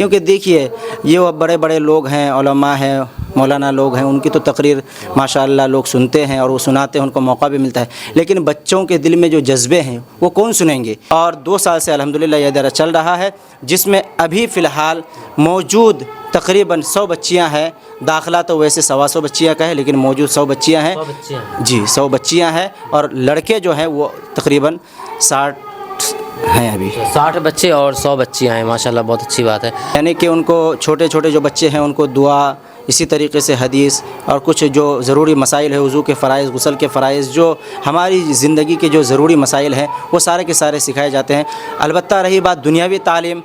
کیونکہ دیکھیے یہ بڑے بڑے لوگ ہیں، علماء ہیں، مولانا لوگ ہیں، ان کی تو تقریر ماشاءاللہ لوگ سنتے ہیں اور وہ سناتے ہیں، ان کو موقع بھی ملتا ہے، لیکن بچوں کے دل میں جو جذبے ہیں وہ کون سنیں گے؟ اور 2 سال سے الحمدللہ یہ ادارہ چل رہا ہے، جس میں ابھی فی الحال موجود تقریباً 100 بچیاں ہیں۔ داخلہ تو ویسے 125 بچیاں کا ہے، لیکن موجود 100 بچیاں ہیں۔ 100 بچیاں جی 100 بچیاں ہیں، اور لڑکے جو ہیں وہ تقریباً 60 ہیں ابھی۔ 60 بچے اور 100 بچیاں ہیں، ماشاءاللہ بہت اچھی بات ہے۔ یعنی کہ ان کو چھوٹے چھوٹے جو بچے ہیں ان کو دعا، اسی طریقے سے حدیث اور کچھ جو ضروری مسائل ہے، وضو کے فرائض، غسل کے فرائض، جو ہماری زندگی کے جو ضروری مسائل ہیں وہ سارے کے سارے سکھائے جاتے ہیں۔ البتہ رہی بات دنیاوی تعلیم،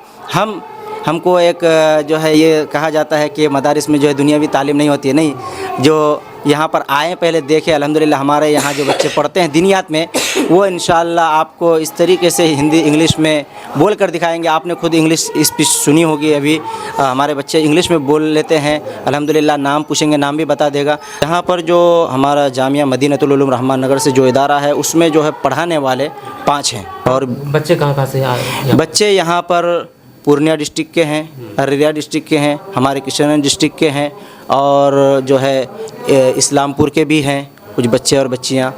ہم کو ایک جو ہے یہ کہا جاتا ہے کہ مدارس میں جو ہے دنیاوی تعلیم نہیں ہوتی ہے، نہیں، جو یہاں پر آئیں پہلے دیکھیں، الحمدللہ ہمارے یہاں جو بچے پڑھتے ہیں دینیات میں، وہ انشاءاللہ آپ کو اس طریقے سے ہندی انگلش میں بول کر دکھائیں گے۔ آپ نے خود انگلش اسپیچ سنی ہوگی، ابھی ہمارے بچے انگلش میں بول لیتے ہیں الحمدللہ، نام پوچھیں گے نام بھی بتا دے گا۔ یہاں پر جو ہمارا جامعہ مدینۃ العلوم رحمان نگر سے جو ادارہ ہے اس میں جو ہے پڑھانے والے 5 ہیں، اور بچے کہاں سے آ رہے ہیں؟ بچے یہاں پر پورنیہ ڈسٹرکٹ کے ہیں، ارریہ ڈسٹرکٹ کے ہیں، ہمارے کشن گنج ڈسٹرکٹ کے ہیں، اور جو ہے اسلام پور کے بھی ہیں کچھ بچے اور بچیاں،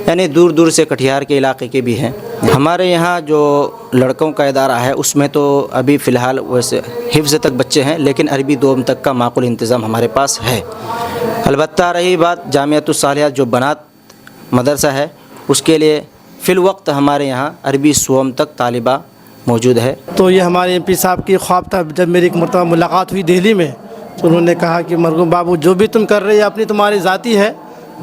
یعنی دور دور سے کٹھیار کے علاقے کے بھی ہیں۔ ہمارے یہاں جو لڑکوں کا ادارہ ہے اس میں تو ابھی فی الحال ویسے حفظ تک بچے ہیں، لیکن عربی دوم تک کا معقول انتظام ہمارے پاس ہے۔ البتہ رہی بات جامعۃ الصالحات جو بنات مدرسہ ہے، اس کے لیے فی الوقت ہمارے یہاں عربی سوم تک طالبہ موجود ہے۔ تو یہ ہمارے ایم پی صاحب کی خواب تھا۔ جب میری ایک مرتبہ ملاقات ہوئی دہلی میں تو انہوں نے کہا کہ مرحوم بابو جو بھی تم کر رہے ہیں تمہاری ذاتی ہے،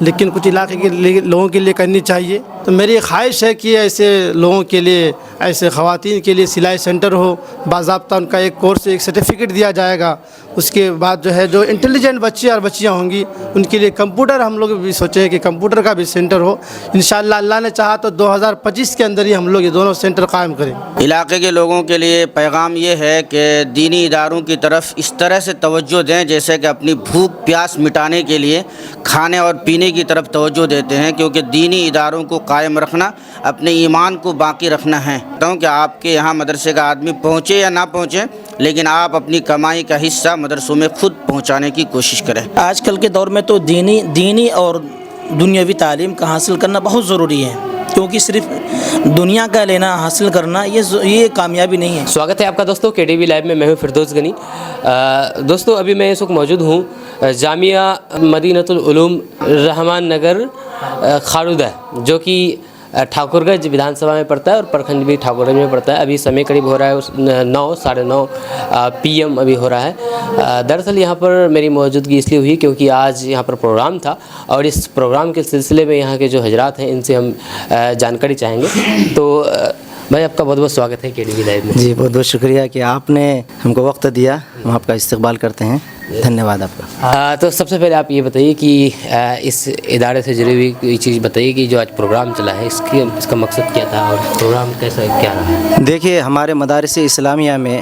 لیکن کچھ علاقے کے لوگوں کے لیے کرنی چاہیے۔ تو میری خواہش ہے کہ ایسے لوگوں کے لیے، ایسے خواتین کے لیے سلائی سینٹر ہو، باضابطہ ان کا ایک کورس، ایک سرٹیفکیٹ دیا جائے گا۔ اس کے بعد جو ہے جو انٹیلیجنٹ بچے اور بچیاں ہوں گی ان کے لیے کمپیوٹر، ہم لوگ بھی سوچیں کہ کمپیوٹر کا بھی سینٹر ہو۔ انشاءاللہ اللہ نے چاہا تو 2025 کے اندر ہی ہم لوگ یہ دونوں سینٹر قائم کریں۔ علاقے کے لوگوں کے لیے پیغام یہ ہے کہ دینی اداروں کی طرف اس طرح سے توجہ دیں جیسے کہ اپنی بھوک پیاس مٹانے کے لیے کھانے اور پینے کی طرف توجہ دیتے ہیں، کیونکہ دینی اداروں کو قائم رکھنا اپنے ایمان کو باقی رکھنا ہے۔ کہ آپ کے یہاں مدرسے کا آدمی پہنچے یا نہ پہنچے، لیکن آپ اپنی کمائی کا حصہ مدرسوں میں خود پہنچانے کی کوشش کریں۔ آج کل کے دور میں تو دینی اور دنیاوی تعلیم کا حاصل کرنا بہت ضروری ہے، کیونکہ صرف دنیا کا لینا حاصل کرنا یہ کامیابی نہیں ہے۔ سواگت ہے آپ کا دوستوں کے ٹی وی لائیو میں، میں ہوں فردوس غنی۔ دوستوں ابھی میں اس وقت موجود ہوں جامعہ مدینۃ العلوم رحمان نگر خارودہ، جو کہ ٹھاکر گنج ودھان سبھا میں پڑتا ہے اور پرکھنڈ بھی ٹھاکر گنج میں پڑتا ہے۔ ابھی سمے قریب ہو رہا ہے 9 ساڑھے 9 PM ابھی ہو رہا ہے۔ دراصل یہاں پر میری موجودگی اس لیے ہوئی کیونکہ آج یہاں پر پروگرام تھا، اور اس پروگرام کے سلسلے میں یہاں کے جو حضرات ہیں ان سے ہم جانکاری چاہیں گے۔ تو بھائی آپ کا بہت بہت سواگت ہے کے ٹی وی لائیو میں۔ جی بہت بہت شکریہ کہ آپ نے ہم کو وقت دیا، ہم آپ کا استقبال کرتے ہیں، دھنیہ واد آپ کا۔ تو سب سے پہلے آپ یہ بتائیے کہ اس ادارے سے جڑی ہوئی کوئی چیز بتائیے کہ جو آج پروگرام چلا ہے اس کا مقصد کیا تھا اور پروگرام کیسا کیا رہا ہے؟ دیکھیے ہمارے مدارس اسلامیہ میں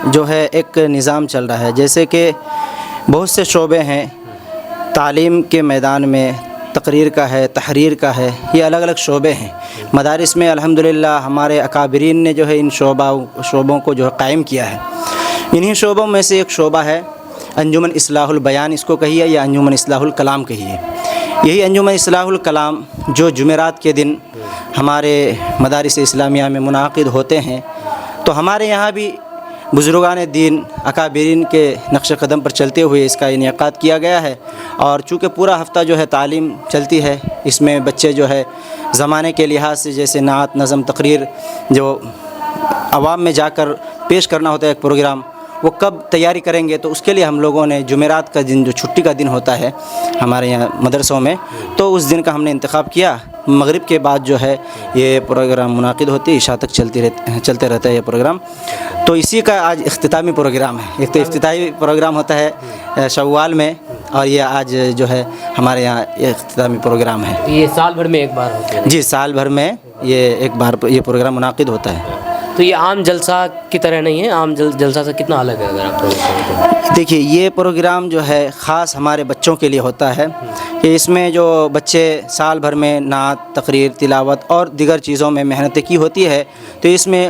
جو ہے ایک نظام چل رہا ہے، جیسے کہ بہت سے شعبے ہیں تعلیم کے میدان میں، تقریر کا ہے، تحریر کا ہے، یہ الگ الگ شعبے ہیں مدارس میں۔ الحمدللہ ہمارے اکابرین نے جو ہے ان شعبوں کو جو ہے قائم کیا ہے۔ انہی شعبوں میں سے ایک شعبہ ہے انجمن اصلاح البیان، اس کو کہیے، یا انجمن اصلاح الکلام کہیے۔ یہی انجمن اصلاح الکلام جو جمعرات کے دن ہمارے مدارس اسلامیہ میں منعقد ہوتے ہیں، تو ہمارے یہاں بھی بزرگان دین اکابرین کے نقش قدم پر چلتے ہوئے اس کا انعقاد کیا گیا ہے۔ اور چونکہ پورا ہفتہ جو ہے تعلیم چلتی ہے، اس میں بچے جو ہے زمانے کے لحاظ سے جیسے نعت، نظم، تقریر جو عوام میں جا کر پیش کرنا ہوتا ہے ایک پروگرام، وہ کب تیاری کریں گے، تو اس کے لیے ہم لوگوں نے جمعرات کا دن جو چھٹی کا دن ہوتا ہے ہمارے یہاں مدرسوں میں، تو اس دن کا ہم نے انتخاب کیا۔ مغرب کے بعد جو ہے یہ پروگرام منعقد ہوتی ہے، عشاء تک چلتے رہتا ہے یہ پروگرام۔ تو اسی کا آج اختتامی پروگرام ہے۔ ایک تو افتتاحی پروگرام ہوتا ہے شوال میں، اور یہ آج جو ہے ہمارے یہاں یہ اختتامی پروگرام ہے۔ یہ سال بھر میں ایک بار ہوتا ہے؟ جی سال بھر میں یہ ایک بار یہ پروگرام منعقد ہوتا ہے۔ تو یہ عام جلسہ کی طرح نہیں ہے؟ عام جلسہ سے کتنا الگ ہے اگر آپ؟ دیکھیے یہ پروگرام جو ہے خاص ہمارے بچوں کے لیے ہوتا ہے، کہ اس میں جو بچے سال بھر میں نعت، تقریر، تلاوت اور دیگر چیزوں میں محنت کی ہوتی ہے، تو اس میں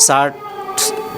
60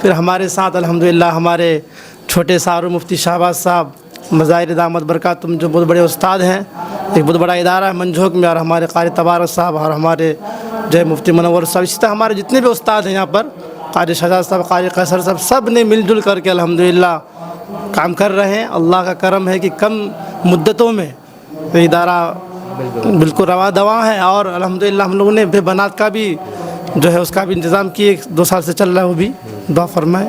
پھر ہمارے ساتھ الحمدللہ ہمارے چھوٹے سارو مفتی شہباز صاحب مظاہر دامت برکاتہم جو بہت بڑے استاد ہیں، ایک بہت بڑا ادارہ ہے منجھوک میں، اور ہمارے قاری تبارک صاحب اور ہمارے جو ہے مفتی منور صاحب، اسی طرح ہمارے جتنے بھی استاد ہیں یہاں پر، قاری شہزاد صاحب، قاری قیصر صاحب، سب نے مل جل کر کے الحمدللہ کام کر رہے ہیں۔ اللہ کا کرم ہے کہ کم مدتوں میں یہ ادارہ بالکل رواں دواں ہے، اور الحمدللہ ہم لوگوں نے بھی بنات کا بھی جو ہے اس کا بھی انتظام کیے، 2 سال سے چل رہا ہے، وہ بھی دعا فرمائے۔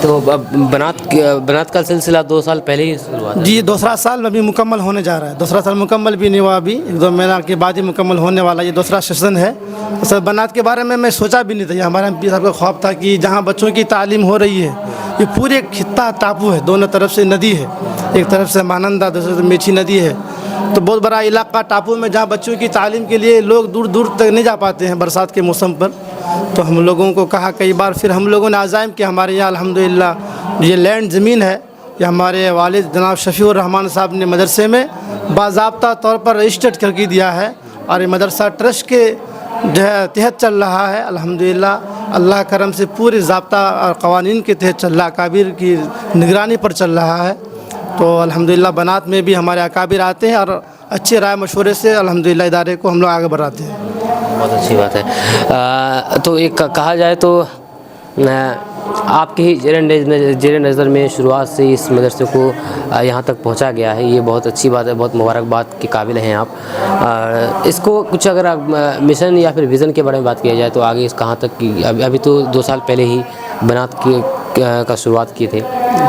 تو بنات کا سلسلہ 2 سال پہلے ہی شروعات ہے؟ جی، دوسرا سال ابھی مکمل ہونے جا رہا ہے، دوسرا سال مکمل بھی نہیں ہوا، ابھی 1-2 مہینہ کے بعد ہی مکمل ہونے والا، یہ دوسرا سیشن ہے۔ اصل بنات کے بارے میں سوچا بھی نہیں تھا، یہ ہمارے ایم پی صاحب کا خواب تھا کہ جہاں بچوں کی تعلیم ہو رہی ہے، یہ پورے خطہ ٹاپو ہے، دونوں طرف سے ندی ہے، ایک طرف سے مانندہ، دوسری طرف میٹھی ندی ہے، تو بہت بڑا علاقہ ٹاپو میں جہاں بچوں کی تعلیم کے لیے لوگ دور دور تک نہیں جا پاتے ہیں برسات کے موسم پر۔ تو ہم لوگوں کو کہا کئی بار، پھر ہم لوگوں نے عزائم کہ ہمارے یہاں الحمدللہ یہ لینڈ زمین ہے، یہ ہمارے والد جناب شفیع الرحمان صاحب نے مدرسے میں باضابطہ طور پر رجسٹرڈ کر کے دیا ہے، اور یہ مدرسہ ٹرسٹ کے جو ہے تحت چل رہا ہے الحمدللہ، اللہ کرم سے پورے ضابطہ اور قوانین کے تحت چل رہا ہے، اکابر کی نگرانی پر چل رہا ہے۔ تو الحمدللہ بنات میں بھی ہمارے اکابر آتے ہیں، اور اچھے رائے مشورے سے الحمدللہ ادارے کو ہم لوگ آگے بڑھاتے ہیں۔ بہت اچھی بات ہے۔ تو ایک کہا جائے تو آپ کے ہی زیر نظر میں شروعات سے اس مدرسے کو یہاں تک پہنچا گیا ہے، یہ بہت اچھی بات ہے، بہت مبارکباد کے قابل ہیں آپ۔ اس کو کچھ اگر آپ مشن یا پھر ویژن کے بارے میں بات کیا جائے تو آگے اس کہاں تک کی، ابھی تو 2 سال پہلے ہی بنات کا شروعات کیے تھے،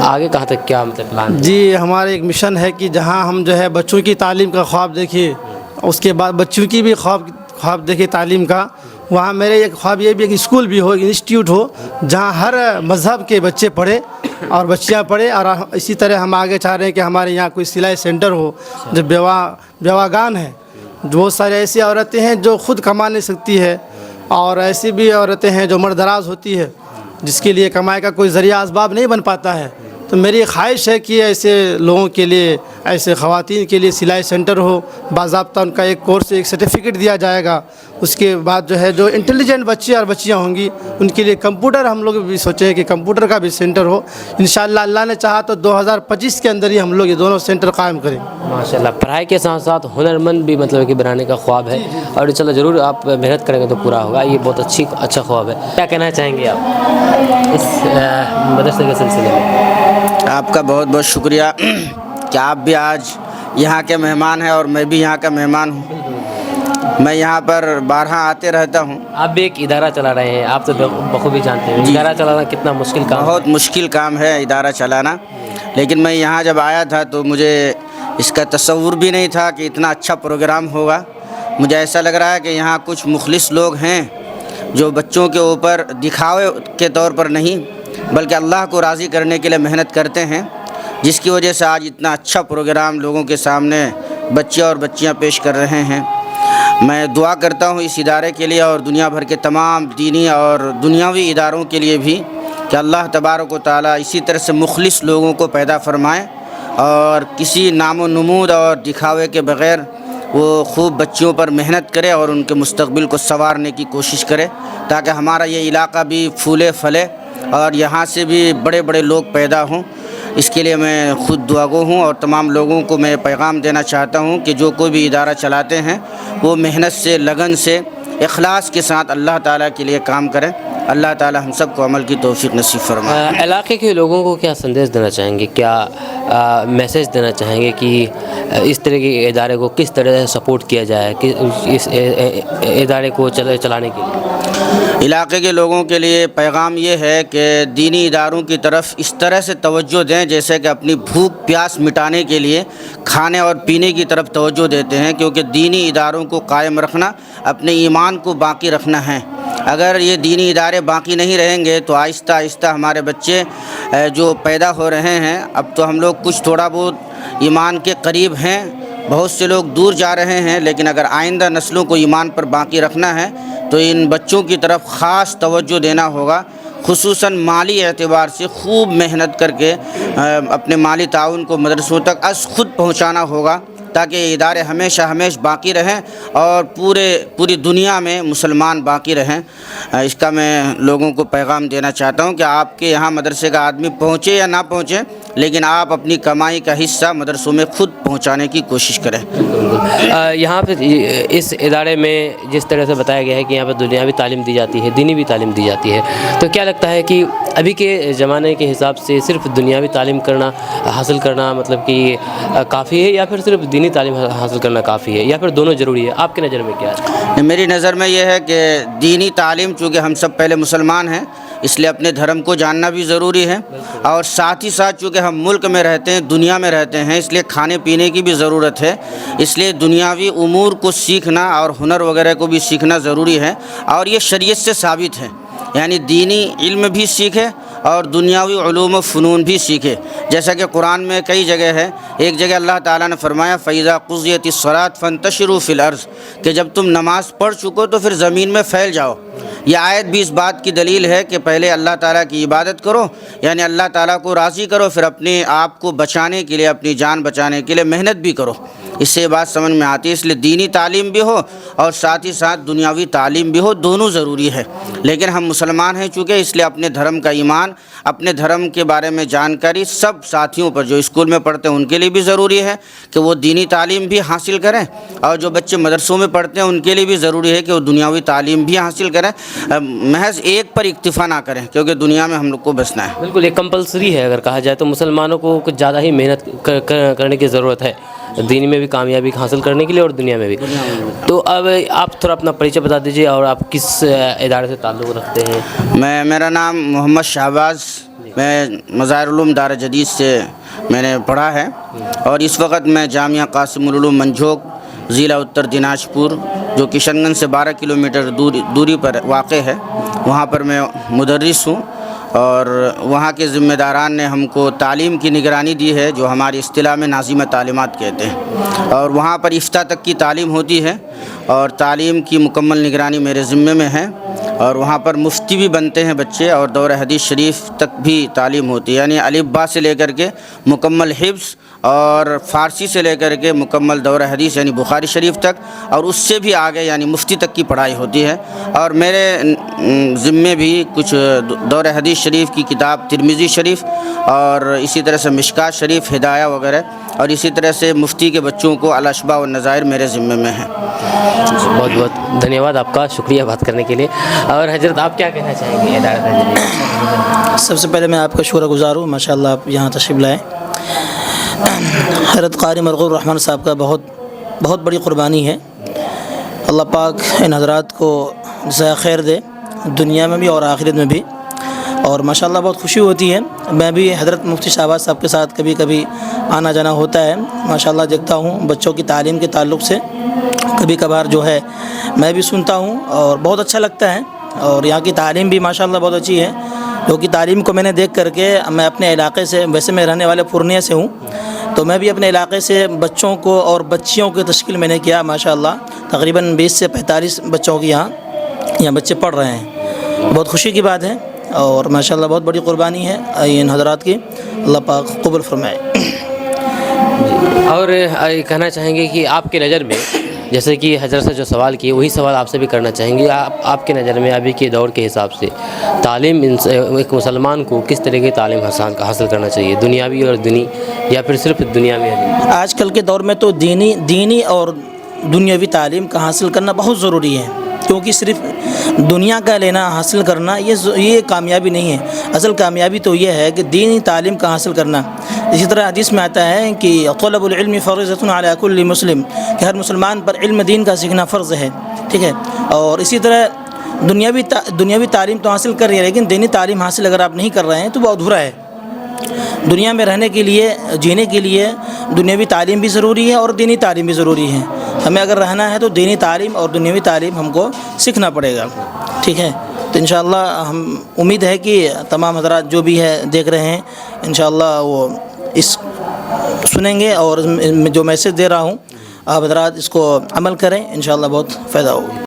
آگے کہاں تک کیا مطلب پلان؟ جی، ہمارا ایک مشن ہے کہ جہاں ہم جو ہے بچوں کی تعلیم کا خواب دیکھیے، اس کے بعد بچوں کی بھی خواب دیکھے تعلیم کا، وہاں میرے ایک خواب یہ بھی ہے کہ اسکول بھی ہو، انسٹیٹیوٹ ہو، جہاں ہر مذہب کے بچے پڑھے اور بچیاں پڑھے، اور اسی طرح ہم آگے چاہ رہے ہیں کہ ہمارے یہاں کوئی سلائی سینٹر ہو، جو بیواگان ہیں، بہت سارے ایسی عورتیں ہیں جو خود کما نہیں سکتی ہے، اور ایسی بھی عورتیں ہیں جو مردراز ہوتی ہے، جس کے لیے کمائی کا کوئی ذریعہ اسباب نہیں بن پاتا ہے۔ تو میری خواہش ہے کہ ایسے لوگوں کے لیے، ایسے خواتین کے لیے سلائی سینٹر ہو، باضابطہ ان کا ایک کورس، ایک سرٹیفکیٹ دیا جائے گا، اس کے بعد جو ہے جو انٹیلیجنٹ بچے اور بچیاں ہوں گی ان کے لیے کمپیوٹر، ہم لوگ بھی سوچیں کہ کمپیوٹر کا بھی سینٹر ہو، انشاءاللہ اللہ نے چاہا تو 2025 کے اندر ہی ہم لوگ یہ دونوں سینٹر قائم کریں۔ ماشاءاللہ، پڑھائی کے ساتھ ساتھ ہنرمند بھی مطلب کہ بنانے کا خواب ہے، اور انشاءاللہ ضرور آپ محنت کریں گے تو پورا ہوگا، یہ بہت اچھا خواب ہے۔ کیا کہنا چاہیں گے آپ اس مدرسے کے سلسلے میں؟ آپ کا بہت بہت شکریہ کہ آپ بھی آج یہاں کے مہمان ہیں اور میں بھی یہاں کا مہمان ہوں۔ میں یہاں پر بارہا آتے رہتا ہوں۔ آپ بھی ایک ادارہ چلا رہے ہیں، آپ تو بخوبی جانتے ہیں ادارہ چلانا کتنا مشکل کام ہے۔ بہت مشکل کام ہے ادارہ چلانا، لیکن میں یہاں جب آیا تھا تو مجھے اس کا تصور بھی نہیں تھا کہ اتنا اچھا پروگرام ہوگا۔ مجھے ایسا لگ رہا ہے کہ یہاں کچھ مخلص لوگ ہیں جو بچوں کے اوپر دکھاوے کے طور پر نہیں بلکہ اللہ کو راضی کرنے کے لیے محنت کرتے ہیں، جس کی وجہ سے آج اتنا اچھا پروگرام لوگوں کے سامنے بچے اور بچیاں پیش کر رہے ہیں۔ میں دعا کرتا ہوں اس ادارے کے لیے اور دنیا بھر کے تمام دینی اور دنیاوی اداروں کے لیے بھی کہ اللہ تبارک و تعالیٰ اسی طرح سے مخلص لوگوں کو پیدا فرمائے، اور کسی نام و نمود اور دکھاوے کے بغیر وہ خوب بچیوں پر محنت کرے اور ان کے مستقبل کو سنوارنے کی کوشش کرے، تاکہ ہمارا یہ علاقہ بھی پھولے پھلے اور یہاں سے بھی بڑے بڑے لوگ پیدا ہوں۔ اس کے لیے میں خود دعاگو ہوں، اور تمام لوگوں کو میں پیغام دینا چاہتا ہوں کہ جو کوئی بھی ادارہ چلاتے ہیں وہ محنت سے، لگن سے، اخلاص کے ساتھ اللہ تعالیٰ کے لیے کام کریں۔ اللہ تعالیٰ ہم سب کو عمل کی توفیق نصیب فرمائے۔ علاقے کے لوگوں کو کیا سندیش دینا چاہیں گے، کیا میسیج دینا چاہیں گے کہ اس طرح کے ادارے کو کس طرح سے سپورٹ کیا جائے کہ اس ادارے کو چلانے کے لیے؟ علاقے کے لوگوں کے لیے پیغام یہ ہے کہ دینی اداروں کی طرف اس طرح سے توجہ دیں جیسے کہ اپنی بھوک پیاس مٹانے کے لیے کھانے اور پینے کی طرف توجہ دیتے ہیں، کیونکہ دینی اداروں کو قائم رکھنا اپنے ایمان کو باقی رکھنا ہے۔ اگر یہ دینی ادارے باقی نہیں رہیں گے تو آہستہ آہستہ ہمارے بچے جو پیدا ہو رہے ہیں، اب تو ہم لوگ کچھ تھوڑا بہت ایمان کے قریب ہیں، بہت سے لوگ دور جا رہے ہیں، لیکن اگر آئندہ نسلوں کو ایمان پر باقی رکھنا ہے تو ان بچوں کی طرف خاص توجہ دینا ہوگا، خصوصاً مالی اعتبار سے خوب محنت کر کے اپنے مالی تعاون کو مدرسوں تک از خود پہنچانا ہوگا، تاکہ یہ ادارے ہمیشہ باقی رہیں اور پوری دنیا میں مسلمان باقی رہیں۔ اس کا میں لوگوں کو پیغام دینا چاہتا ہوں کہ آپ کے یہاں مدرسے کا آدمی پہنچے یا نہ پہنچے، لیکن آپ اپنی کمائی کا حصہ مدرسوں میں خود پہنچانے کی کوشش کریں۔ یہاں پہ اس ادارے میں جس طرح سے بتایا گیا ہے کہ یہاں پہ دنیاوی تعلیم دی جاتی ہے، دینی بھی تعلیم دی جاتی ہے، تو کیا لگتا ہے کہ ابھی کے زمانے کے حساب سے صرف دنیاوی تعلیم حاصل کرنا مطلب کہ کافی ہے، یا پھر صرف دینی تعلیم حاصل کرنا کافی ہے، یا پھر دونوں ضروری ہے؟ آپ کی نظر میں کیا ہے؟ میری نظر میں یہ ہے کہ دینی تعلیم، چونکہ ہم سب پہلے مسلمان ہیں اس لیے اپنے دھرم کو جاننا بھی ضروری ہے، اور ساتھ ہی ساتھ چونکہ ہم ملک میں رہتے ہیں، دنیا میں رہتے ہیں، اس لیے کھانے پینے کی بھی ضرورت ہے، اس لیے دنیاوی امور کو سیکھنا اور ہنر وغیرہ کو بھی سیکھنا ضروری ہے، اور یہ شریعت سے ثابت ہے، یعنی دینی علم بھی سیکھے اور دنیاوی علوم و فنون بھی سیکھے، جیسا کہ قرآن میں کئی جگہ ہے۔ ایک جگہ اللہ تعالیٰ نے فرمایا فَإِذَا قُضِيَتِ الصَّلَاةُ فَانتَشِرُوا فِي الْأَرْضِ، کہ جب تم نماز پڑھ چکو تو پھر زمین میں پھیل جاؤ۔ یہ آیت بھی اس بات کی دلیل ہے کہ پہلے اللہ تعالیٰ کی عبادت کرو، یعنی اللہ تعالیٰ کو راضی کرو، پھر اپنے آپ کو بچانے کے لیے، اپنی جان بچانے کے لیے محنت بھی کرو۔ اس سے یہ بات سمجھ میں آتی ہے، اس لیے دینی تعلیم بھی ہو اور ساتھ ہی ساتھ دنیاوی تعلیم بھی ہو، دونوں ضروری ہے۔ لیکن ہم مسلمان ہیں چونکہ، اس لیے اپنے دھرم کا ایمان، اپنے دھرم کے بارے میں جانکاری سب ساتھیوں پر جو اسکول میں پڑھتے ہیں ان کے لیے بھی ضروری ہے کہ وہ دینی تعلیم بھی حاصل کریں، اور جو بچے مدرسوں میں پڑھتے ہیں ان کے لیے بھی ضروری ہے کہ وہ دنیاوی تعلیم بھی حاصل کریں، محض ایک پر اکتفا نہ کریں، کیونکہ دنیا میں ہم لوگ کو بچنا ہے۔ بالکل، یہ کمپلسری ہے، اگر کہا جائے تو مسلمانوں کو کچھ زیادہ ہی محنت کرنے کی ضرورت ہے دین میں بھی کامیابی حاصل کرنے کے لیے اور دنیا میں بھی۔ تو اب آپ تھوڑا اپنا پریچے بتا دیجیے، اور آپ کس ادارے سے تعلق رکھتے ہیں؟ میرا نام محمد شہباز، میں مظاہر علوم دار جدید سے میں نے پڑھا ہے، اور اس وقت میں جامعہ قاسم العلوم منجھوک ضلع اتر دیناج پور، جو کشن گنج سے 12 کلومیٹر دوری پر واقع ہے، وہاں پر میں مدرس ہوں، اور وہاں کے ذمہ داران نے ہم کو تعلیم کی نگرانی دی ہے، جو ہماری اصطلاح میں ناظم تعلیمات کہتے ہیں، اور وہاں پر افتاء تک کی تعلیم ہوتی ہے، اور تعلیم کی مکمل نگرانی میرے ذمے میں ہے، اور وہاں پر مفتی بھی بنتے ہیں بچے، اور دور حدیث شریف تک بھی تعلیم ہوتی ہے، یعنی الف با سے لے کر کے مکمل حفظ، اور فارسی سے لے کر کے مکمل دور حدیث یعنی بخاری شریف تک، اور اس سے بھی آگے یعنی مفتی تک کی پڑھائی ہوتی ہے۔ اور میرے ذمے بھی کچھ دور حدیث شریف کی کتاب ترمذی شریف، اور اسی طرح سے مشکات شریف، ہدایہ وغیرہ، اور اسی طرح سے مفتی کے بچوں کو الاشباء والنظائر میرے ذمے میں ہے۔ بہت بہت دھنیہ واد آپ کا، شکریہ بات کرنے کے لیے۔ اور حضرت آپ کیا کہنا چاہیں گے ادارہ؟ سب سے پہلے میں آپ کا شکر گزار ہوں، ماشاء اللہ آپ یہاں تشریف لائیں۔ حضرت قاری مرغوب الرحمن صاحب کا بہت بڑی قربانی ہے، اللہ پاک ان حضرات کو جزائے خیر دے، دنیا میں بھی اور آخرت میں بھی، اور ماشاءاللہ بہت خوشی ہوتی ہے۔ میں بھی حضرت مفتی شہباز صاحب کے ساتھ کبھی کبھی آنا جانا ہوتا ہے، ماشاءاللہ دیکھتا ہوں بچوں کی تعلیم کے تعلق سے، کبھی کبھار جو ہے میں بھی سنتا ہوں اور بہت اچھا لگتا ہے، اور یہاں کی تعلیم بھی ماشاءاللہ بہت اچھی ہے، جو کہ تعلیم کو میں نے دیکھ کر کے میں اپنے علاقے سے، ویسے میں رہنے والے پورنیہ سے ہوں، تو میں بھی اپنے علاقے سے بچوں کو اور بچیوں کی تشکیل میں نے کیا، ماشاءاللہ تقریباً 20 سے 45 بچوں کی یہاں بچے پڑھ رہے ہیں، بہت خوشی کی بات ہے، اور ماشاءاللہ بہت بڑی قربانی ہے ان حضرات کی، اللہ پاک قبول فرمائے۔ اور کہنا چاہیں گے کہ آپ کی نظر میں، جیسے کہ حضرت سے جو سوال کیے وہی سوال آپ سے بھی کرنا چاہیں گے، آپ کے نظر میں ابھی کے دور کے حساب سے تعلیم ایک مسلمان کو کس طرح کی تعلیم حاصل کرنا چاہیے، دنیاوی اور دینی، یا پھر صرف دنیا میں؟ آج کل کے دور میں تو دینی اور دنیاوی تعلیم کا حاصل کرنا بہت ضروری ہے، کیونکہ صرف دنیا کا لینا حاصل کرنا یہ کامیابی نہیں ہے، اصل کامیابی تو یہ ہے کہ دینی تعلیم کا حاصل کرنا۔ اسی طرح حدیث میں آتا ہے کہ طلب العلم فریضۃ علی کل مسلم، کہ ہر مسلمان پر علم دین کا سیکھنا فرض ہے، ٹھیک ہے، اور اسی طرح دنیاوی تعلیم تو حاصل کر رہی ہے، لیکن دینی تعلیم حاصل اگر آپ نہیں کر رہے ہیں تو وہ ادھورا ہے۔ دنیا میں رہنے کے لیے، جینے کے لیے دنیاوی تعلیم بھی ضروری ہے اور دینی تعلیم بھی ضروری ہے، ہمیں اگر رہنا ہے تو دینی تعلیم اور دنیاوی تعلیم ہم کو سیکھنا پڑے گا، ٹھیک ہے۔ تو انشاءاللہ ہم امید ہے کہ تمام حضرات جو بھی ہے دیکھ رہے ہیں، انشاءاللہ وہ اس سنیں گے، اور جو میسج دے رہا ہوں آپ حضرات اس کو عمل کریں، انشاءاللہ بہت فائدہ ہوگا۔